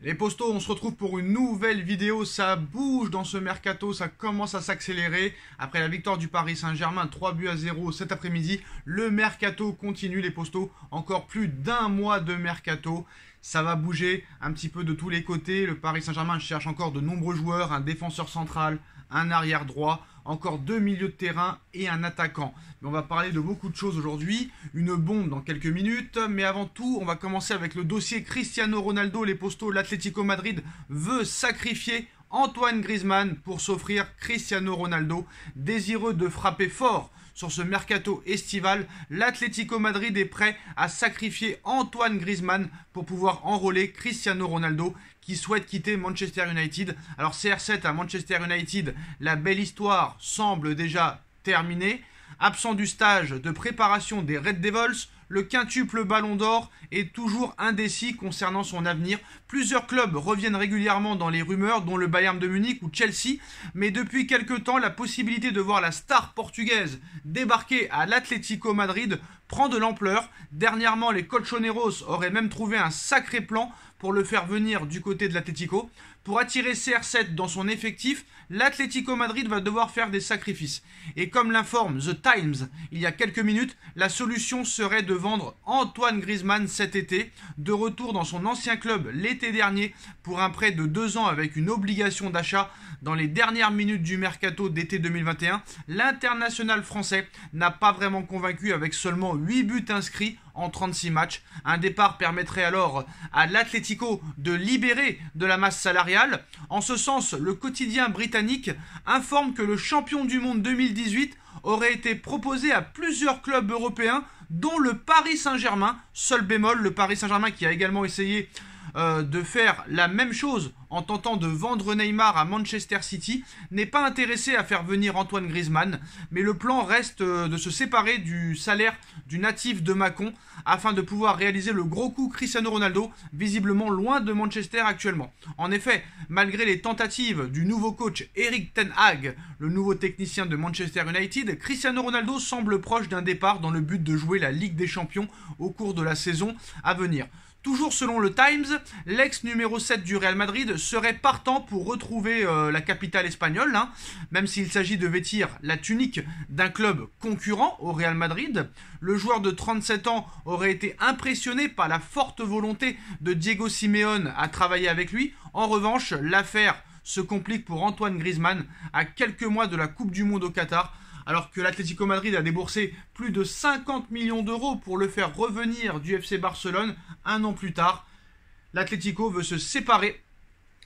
Les postos, on se retrouve pour une nouvelle vidéo. Ça bouge dans ce mercato, ça commence à s'accélérer. Après la victoire du Paris Saint-Germain, 3-0 cet après-midi, le mercato continue, les postos. Encore plus d'un mois de mercato. Ça va bouger un petit peu de tous les côtés. Le Paris Saint-Germain cherche encore de nombreux joueurs, un défenseur central, un arrière droit, encore deux milieux de terrain et un attaquant. Mais on va parler de beaucoup de choses aujourd'hui, une bombe dans quelques minutes, mais avant tout, on va commencer avec le dossier Cristiano Ronaldo. Les postos, l'Atlético Madrid veut sacrifier Antoine Griezmann pour s'offrir Cristiano Ronaldo, désireux de frapper fort. Sur ce mercato estival, l'Atlético Madrid est prêt à sacrifier Antoine Griezmann pour pouvoir enrôler Cristiano Ronaldo qui souhaite quitter Manchester United. Alors CR7 à Manchester United, la belle histoire semble déjà terminée. Absent du stage de préparation des Red Devils, le quintuple Ballon d'Or est toujours indécis concernant son avenir. Plusieurs clubs reviennent régulièrement dans les rumeurs, dont le Bayern de Munich ou Chelsea. Mais depuis quelques temps, la possibilité de voir la star portugaise débarquer à l'Atlético Madrid prend de l'ampleur. Dernièrement, les Colchoneros auraient même trouvé un sacré plan pour le faire venir du côté de l'Atlético. Pour attirer CR7 dans son effectif, l'Atlético Madrid va devoir faire des sacrifices. Et comme l'informe The Times il y a quelques minutes, la solution serait de vendre Antoine Griezmann cet été, de retour dans son ancien club l'été dernier pour un prêt de 2 ans avec une obligation d'achat. Dans les dernières minutes du mercato d'été 2021, l'international français n'a pas vraiment convaincu avec seulement 8 buts inscrits en 36 matchs. Un départ permettrait alors à l'Atlético de libérer de la masse salariale. En ce sens, le quotidien britannique informe que le champion du monde 2018 aurait été proposé à plusieurs clubs européens, dont le Paris Saint-Germain. Seul bémol, le Paris Saint-Germain qui a également essayé de faire la même chose en tentant de vendre Neymar à Manchester City, n'est pas intéressé à faire venir Antoine Griezmann, mais le plan reste de se séparer du salaire du natif de Mâcon afin de pouvoir réaliser le gros coup Cristiano Ronaldo, visiblement loin de Manchester actuellement. En effet, malgré les tentatives du nouveau coach Erik ten Hag, le nouveau technicien de Manchester United, Cristiano Ronaldo semble proche d'un départ dans le but de jouer la Ligue des Champions au cours de la saison à venir. Toujours selon le Times, l'ex numéro 7 du Real Madrid serait partant pour retrouver la capitale espagnole, même s'il s'agit de vêtir la tunique d'un club concurrent au Real Madrid. Le joueur de 37 ans aurait été impressionné par la forte volonté de Diego Simeone à travailler avec lui. En revanche, l'affaire se complique pour Antoine Griezmann à quelques mois de la Coupe du Monde au Qatar, alors que l'Atlético Madrid a déboursé plus de 50 millions d'euros pour le faire revenir du FC Barcelone un an plus tard. L'Atlético veut se séparer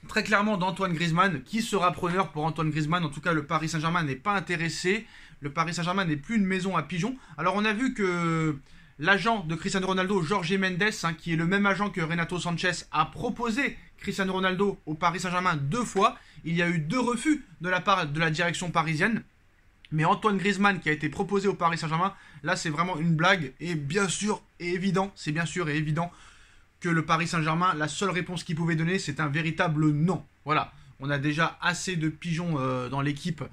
très clairement d'Antoine Griezmann. Qui sera preneur pour Antoine Griezmann? En tout cas, le Paris Saint-Germain n'est pas intéressé. Le Paris Saint-Germain n'est plus une maison à pigeons. Alors on a vu que l'agent de Cristiano Ronaldo, Jorge Mendes, qui est le même agent que Renato Sanchez, a proposé Cristiano Ronaldo au Paris Saint-Germain 2 fois. Il y a eu 2 refus de la part de la direction parisienne. Mais Antoine Griezmann qui a été proposé au Paris Saint-Germain, là c'est vraiment une blague. Et bien sûr et évident, c'est bien sûr et évident que le Paris Saint-Germain, la seule réponse qu'il pouvait donner, c'est un véritable non. Voilà, on a déjà assez de pigeons dans l'équipe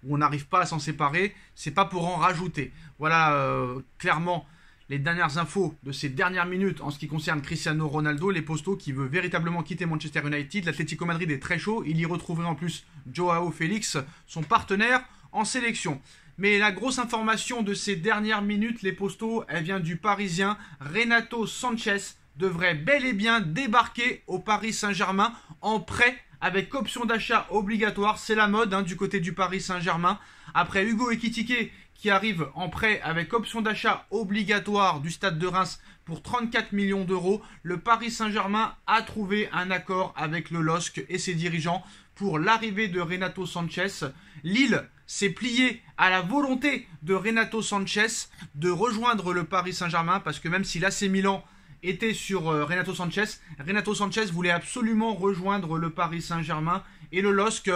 où on n'arrive pas à s'en séparer. C'est pas pour en rajouter. Voilà, clairement, les dernières infos de ces dernières minutes en ce qui concerne Cristiano Ronaldo, les postos qui veut véritablement quitter Manchester United. L'Atlético Madrid est très chaud. Il y retrouverait en plus Joao Félix, son partenaire en sélection. Mais la grosse information de ces dernières minutes, les postos, elle vient du Parisien. Renato Sanchez devrait bel et bien débarquer au Paris Saint-Germain en prêt avec option d'achat obligatoire. C'est la mode du côté du Paris Saint-Germain. Après Hugo Ekitike qui arrive en prêt avec option d'achat obligatoire du Stade de Reims pour 34 millions d'euros, le Paris Saint-Germain a trouvé un accord avec le LOSC et ses dirigeants pour l'arrivée de Renato Sanchez. Lille s'est plié à la volonté de Renato Sanchez de rejoindre le Paris Saint-Germain, parce que même si l'AC Milan était sur Renato Sanchez voulait absolument rejoindre le Paris Saint-Germain et le LOSC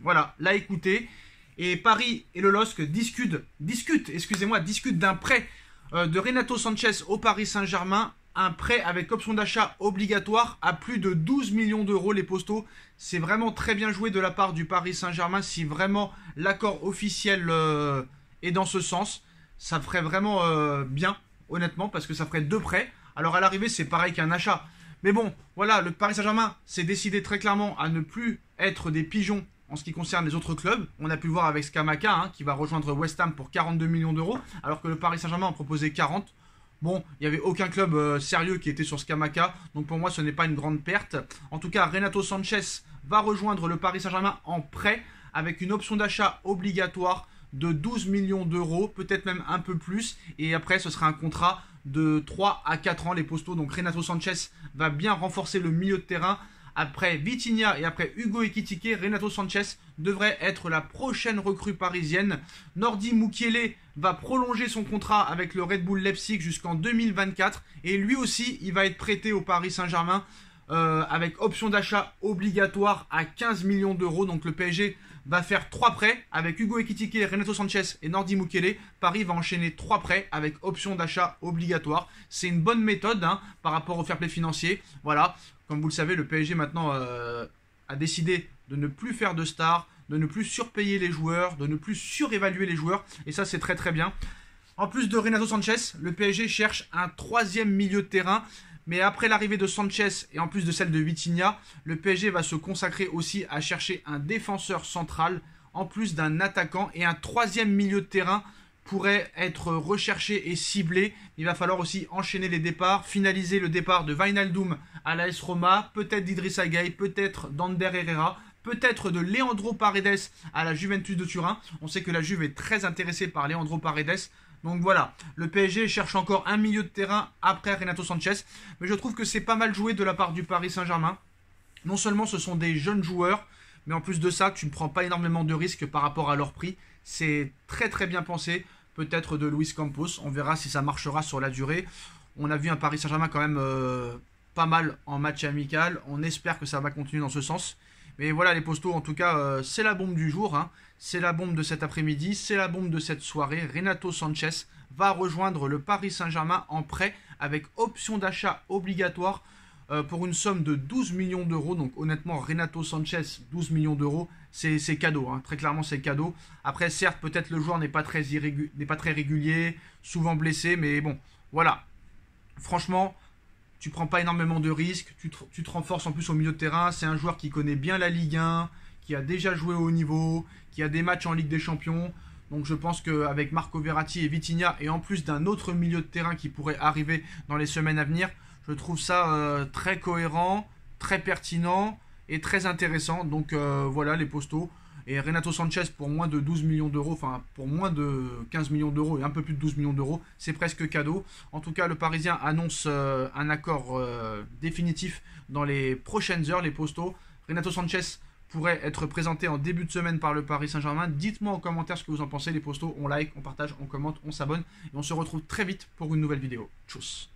voilà, l'a écouté. Et Paris et le LOSC discutent d'un prêt de Renato Sanchez au Paris Saint-Germain, un prêt avec option d'achat obligatoire à plus de 12 millions d'euros, les postos. C'est vraiment très bien joué de la part du Paris Saint-Germain. Si vraiment l'accord officiel est dans ce sens, ça ferait vraiment bien, honnêtement, parce que ça ferait 2 prêts. Alors à l'arrivée, c'est pareil qu'un achat. Mais bon, voilà, le Paris Saint-Germain s'est décidé très clairement à ne plus être des pigeons en ce qui concerne les autres clubs. On a pu le voir avec Scamacca, hein, qui va rejoindre West Ham pour 42 millions d'euros, alors que le Paris Saint-Germain en proposait 40. Bon, il n'y avait aucun club sérieux qui était sur Scamacca, donc pour moi ce n'est pas une grande perte. En tout cas, Renato Sanchez va rejoindre le Paris Saint-Germain en prêt avec une option d'achat obligatoire de 12 millions d'euros, peut-être même un peu plus. Et après, ce sera un contrat de 3 à 4 ans, les postaux. Donc Renato Sanchez va bien renforcer le milieu de terrain. Après Vitinha et après Hugo Ekitike, Renato Sanchez devrait être la prochaine recrue parisienne. Nordi Mukiele va prolonger son contrat avec le Red Bull Leipzig jusqu'en 2024. Et lui aussi, il va être prêté au Paris Saint-Germain avec option d'achat obligatoire à 15 millions d'euros. Donc le PSG va faire 3 prêts avec Hugo Ekitike, Renato Sanchez et Nordi Mukiele. Paris va enchaîner 3 prêts avec option d'achat obligatoire. C'est une bonne méthode hein, par rapport au fair play financier. Voilà, comme vous le savez, le PSG maintenant a décidé de ne plus faire de stars, de ne plus surpayer les joueurs, de ne plus surévaluer les joueurs. Et ça, c'est très très bien. En plus de Renato Sanchez, le PSG cherche un 3e milieu de terrain. Mais après l'arrivée de Sanchez et en plus de celle de Vitinha, le PSG va se consacrer aussi à chercher un défenseur central en plus d'un attaquant, et un 3e milieu de terrain pourrait être recherché et ciblé. Il va falloir aussi enchaîner les départs, finaliser le départ de Wijnaldum à l'AS Roma, peut-être d'Idrissa Gueye, peut-être d'Ander Herrera, peut-être de Leandro Paredes à la Juventus de Turin. On sait que la Juve est très intéressée par Leandro Paredes. Donc voilà, le PSG cherche encore un milieu de terrain après Renato Sanchez. Mais je trouve que c'est pas mal joué de la part du Paris Saint-Germain. Non seulement ce sont des jeunes joueurs, mais en plus de ça, tu ne prends pas énormément de risques par rapport à leur prix. C'est très très bien pensé. Peut-être de Luis Campos. On verra si ça marchera sur la durée. On a vu un Paris Saint-Germain quand même pas mal en match amical. On espère que ça va continuer dans ce sens. Mais voilà les postaux, en tout cas, c'est la bombe du jour. Hein. C'est la bombe de cet après-midi. C'est la bombe de cette soirée. Renato Sanchez va rejoindre le Paris Saint-Germain en prêt avec option d'achat obligatoire pour une somme de 12 millions d'euros. Donc honnêtement, Renato Sanchez, 12 millions d'euros, c'est cadeau. Hein. Très clairement, c'est cadeau. Après, certes, peut-être le joueur n'est pas très régulier, souvent blessé. Mais bon, voilà. Franchement, tu prends pas énormément de risques, tu te renforces en plus au milieu de terrain. C'est un joueur qui connaît bien la Ligue 1, qui a déjà joué au haut niveau, qui a des matchs en Ligue des Champions. Donc je pense qu'avec Marco Verratti et Vitinha, et en plus d'un autre milieu de terrain qui pourrait arriver dans les semaines à venir, je trouve ça très cohérent, très pertinent et très intéressant. Donc voilà les postaux. Et Renato Sanchez pour moins de 12 millions d'euros, enfin pour moins de 15 millions d'euros et un peu plus de 12 millions d'euros, c'est presque cadeau. En tout cas, le Parisien annonce un accord définitif dans les prochaines heures, les postaux. Renato Sanchez pourrait être présenté en début de semaine par le Paris Saint-Germain. Dites-moi en commentaire ce que vous en pensez, les postaux. On like, on partage, on commente, on s'abonne. Et on se retrouve très vite pour une nouvelle vidéo. Tchuss.